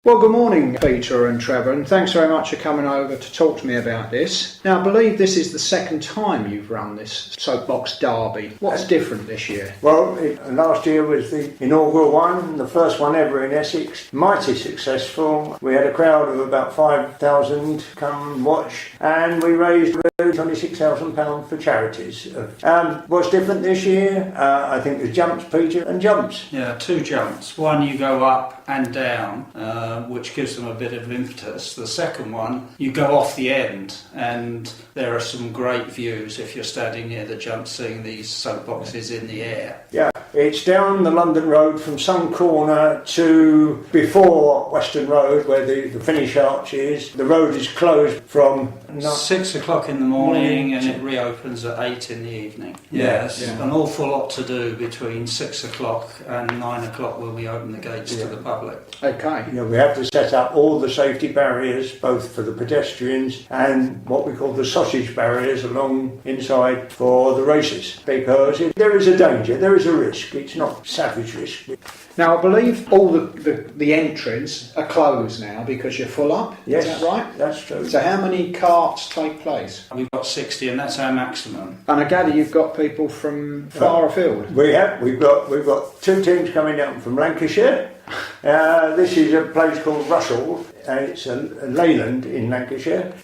Well, good morning, Peter and Trevor, and thanks very much for coming over to talk to me about this. Now, I believe this is the second time you've run this Soapbox Derby. What's different this year? Well, last year was the inaugural one, the first one ever in Essex. Mighty successful. We had a crowd of about 5,000 come watch, and we raised £26,000 for charities. What's different this year? I think there's jumps, Peter, and jumps. Yeah, two jumps. One, you go up and down, which gives them a bit of impetus. The second one, you go off the end, and there are some great views if you're standing near the jump, seeing these soapboxes in the air. Yeah, it's down the London Road from Sun Corner to before Western Road, where the finish arch is. The road is closed from 6 o'clock in the morning, and it reopens at 8 in the evening. Yes, an awful lot to do between 6 o'clock and 9 o'clock when we open the gates to the public. Okay. You know, we have to set up all the safety barriers, both for the pedestrians and what we call the sausage barriers along inside for the races, because if there is a danger, there is a risk. It's not savage risk. Now, I believe all the entries are closed now because you're full up. Yes, is that right? That's true. So how many carts take place? We've got 60, and that's our maximum. And I gather you've got people from far afield. We've got two teams coming down from Lancashire. This is a place called Russell. It's a Leyland in Lancashire.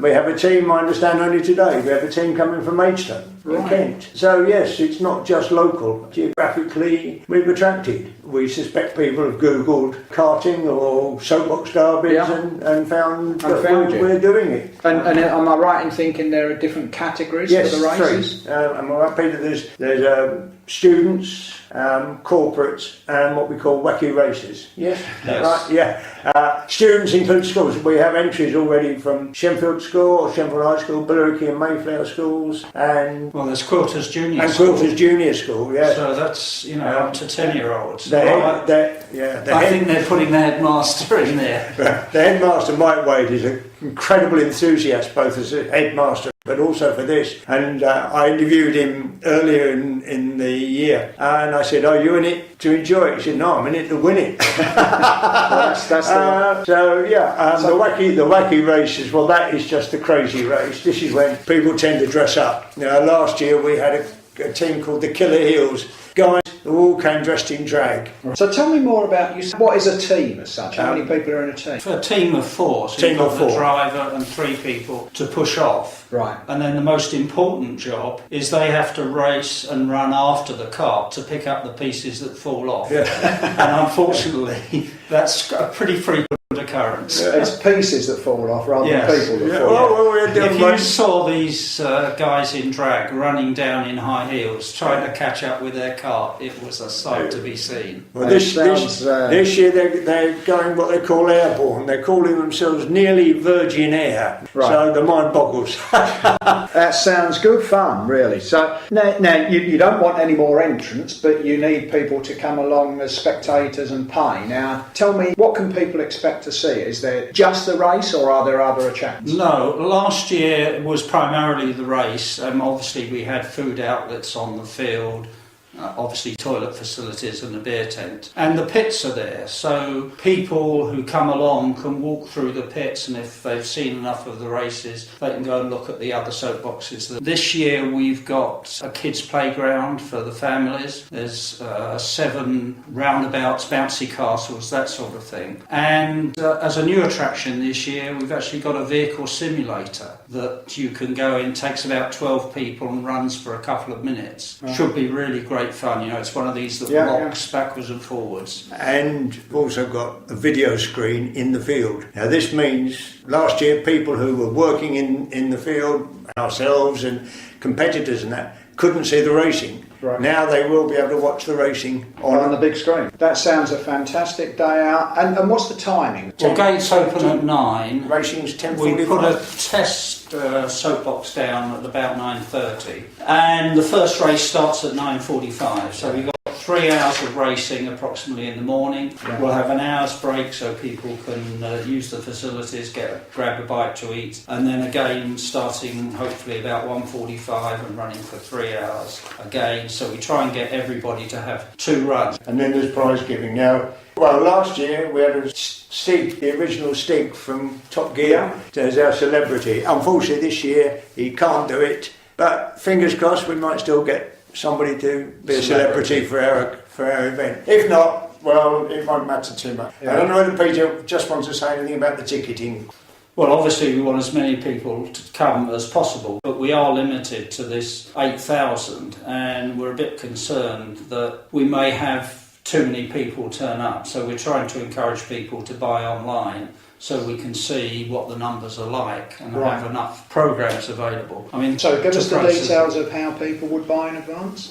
We have a team, I understand, only today. We have a team coming from Maidstone in Kent. So yes, it's not just local. Geographically, we've attracted. We suspect people have Googled karting or soapbox derbies and found we're doing it. And am I right in thinking there are different categories for the races? Yes, am I right, Peter? There's students, corporates, and what we call wacky races. Yes? Right? Yeah. Students include schools. We have entries already from Shenfield School, Shenfield High School, Billericay and Mayflower schools, and there's Quilters Junior School. And Quilters Junior School, yeah. So that's up to 10-year-olds. I think they're putting the headmaster in there. The headmaster, Mike Wade, is an incredible enthusiast, both as a headmaster but also for this. And I interviewed him earlier in the year, and I said, "Are you in it to enjoy it?" He said, "No, I'm in it to win it." The wacky races, well, that is just the crazy race. This is when people tend to dress up. Now, last year we had a team called the Killer Heels. Guys who all came dressed in drag. So tell me more about you. What is a team as such? How many people are in a team? For a team of four. So you've got the driver and 3 people to push off. Right. And then the most important job is they have to race and run after the cart to pick up the pieces that fall off. Yeah. And unfortunately, that's a pretty frequent occurrence. It's pieces that fall off rather than people that fall off. If you saw these guys in drag running down in high heels trying to catch up with their cart, it was a sight to be seen. Well, this year they're going what they call airborne. They're calling themselves nearly Virgin Air. Right. So the mind boggles. That sounds good fun, really. So now you don't want any more entrants, but you need people to come along as spectators and pay. Now, tell me, what can people expect to see? Is there just the race, or are there other attractions? No, last year was primarily the race. Obviously we had food outlets on the field, obviously toilet facilities and a beer tent, and the pits are there, so people who come along can walk through the pits, and if they've seen enough of the races they can go and look at the other soapboxes. This year we've got a kids playground for the families. There's 7 roundabouts, bouncy castles, that sort of thing, and as a new attraction this year we've actually got a vehicle simulator that you can go in. Takes about 12 people and runs for a couple of minutes. Should be really great fun. It's one of these that rocks backwards and forwards. And we've also got a video screen in the field. Now this means last year people who were working in the field, ourselves and competitors and that, couldn't see the racing. Right. Now they will be able to watch the racing on the big screen. That sounds a fantastic day out. And what's the timing? Well, gates open at 9. Racing's 10:45. We put a test soapbox down at about 9:30, and the first race starts at 9:45. So we've got 3 hours of racing approximately in the morning. Yeah. We'll have an hour's break so people can use the facilities, grab a bite to eat, and then again starting hopefully about 1:45 and running for 3 hours again. So we try and get everybody to have 2 runs. And then there's prize giving. Now, well, last year we had a Stig, the original Stig from Top Gear, as our celebrity. Unfortunately, this year he can't do it, but fingers crossed we might still get somebody to be a celebrity for our event. If not, well, it won't matter too much. I don't know whether Peter just wants to say anything about the ticketing. Well, obviously we want as many people to come as possible, but we are limited to this 8,000, and we're a bit concerned that we may have too many people turn up, so we're trying to encourage people to buy online so we can see what the numbers are like and have enough programs availavailable. I mean, so give us the details of how people would buy in advance.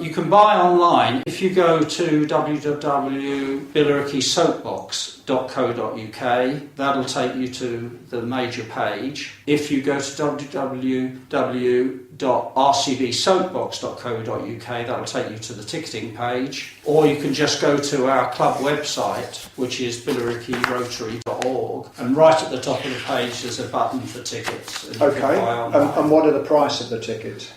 You can buy online if you go to www.billericaysoapbox.co.uk. That'll take you to the major page. If you go to www.rcbsoapbox.co.uk, that'll take you to the ticketing page. Or you can just go to our club website, which is billericay.rotary.org, and right at the top of the page there's a button for tickets. And you can buy online. And what are the price of the tickets?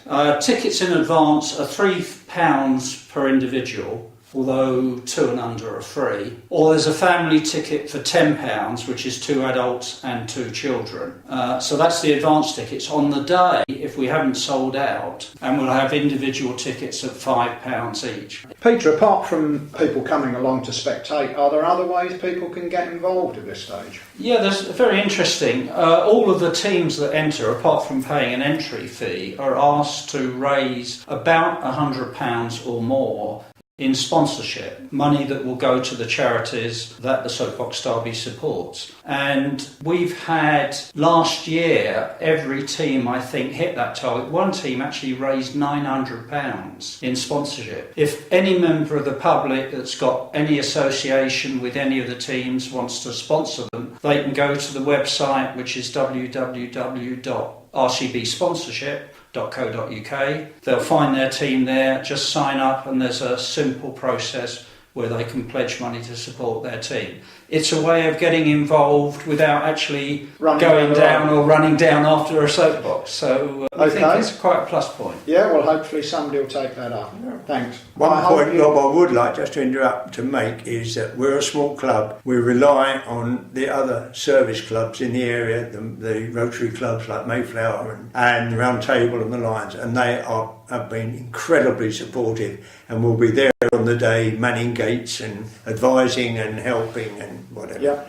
Tickets in advance are £3 per individual, although 2 and under are free. Or there's a family ticket for £10, which is 2 adults and 2 children. So that's the advance tickets. On the day, if we haven't sold out, and we'll have individual tickets at £5 each. Peter, apart from people coming along to spectate, are there other ways people can get involved at this stage? Yeah, that's very interesting. All of the teams that enter, apart from paying an entry fee, are asked to raise about £100 or more in sponsorship, money that will go to the charities that the Soapbox Derby supports. And we've had, last year, every team, I think, hit that target. One team actually raised £900 in sponsorship. If any member of the public that's got any association with any of the teams wants to sponsor them, they can go to the website, which is www.rcbsponsorship.co.uk. They'll find their team there, just sign up, and there's a simple process where they can pledge money to support their team. It's a way of getting involved without actually going down or running down after a soapbox. So I think it's quite a plus point. Yeah, well, hopefully somebody will take that up. Yeah. Thanks. One point, Rob, I would like just to interrupt to make is that we're a small club. We rely on the other service clubs in the area, the Rotary clubs like Mayflower and Round Table and the Lions, and they have been incredibly supportive and will be there on the day, manning gates and advising and helping and whatever. Yeah.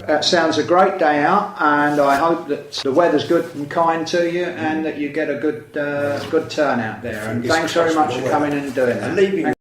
That sounds a great day out, and I hope that the weather's good and kind to you and that you get a good turnout there. And thanks very much for coming in and doing that.